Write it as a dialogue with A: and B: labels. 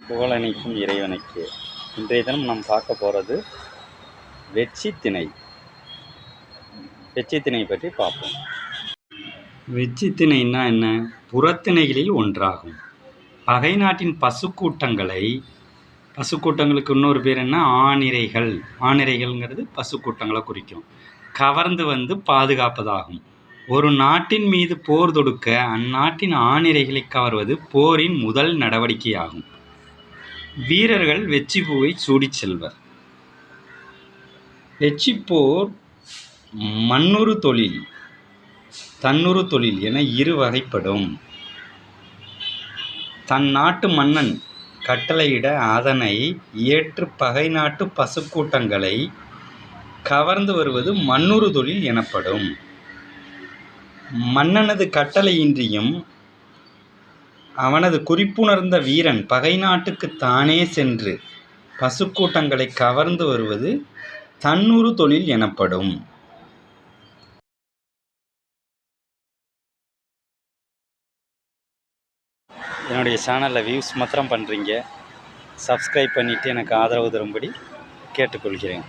A: புகழனைக்கும் இறைவனுக்கு. இன்றைய தினம் நாம் பார்க்க போகிறது வெட்சி திணை. வெட்சி திணை பற்றி பார்ப்போம். வெட்சி திணைன்னா என்ன? புறத்திணைகளில் ஒன்றாகும். பகை நாட்டின் பசுக்கூட்டங்களுக்கு இன்னொரு பேர் என்ன? ஆணிரைகள். ஆணிரைகள்ங்கிறது பசுக்கூட்டங்களை குறிக்கும். கவர்ந்து வந்து பாதுகாப்பதாகும். ஒரு நாட்டின் மீது போர் தொடுக்க அந்நாட்டின் ஆணிரைகளை கவர்வது போரின் முதல் நடவடிக்கையாகும். வீரர்கள் வெற்றி பூவை சூடிச் செல்வர். வெற்றிப்போர் மண்ணுறு தொழில், தன்னுறு தொழில் என இரு வகைப்படும். தன் நாட்டு மன்னன் கட்டளையிட அதனை ஏற்று பகை நாட்டு பசுக்கூட்டங்களை கவர்ந்து வருவது மண்ணுறு தொழில் எனப்படும். மன்னனது கட்டளையின்றியும் அவனது குறிப்புணர்ந்த வீரன் பகை நாட்டுக்கு தானே சென்று பசுக்கூட்டங்களை கவர்ந்து வருவது தன்னுறு தொழில் எனப்படும். என்னுடைய சேனலில் வியூஸ் மாத்திரம் பண்ணுறீங்க. சப்ஸ்கிரைப் பண்ணிவிட்டு எனக்கு ஆதரவு தரும்படி கேட்டுக்கொள்கிறேன்.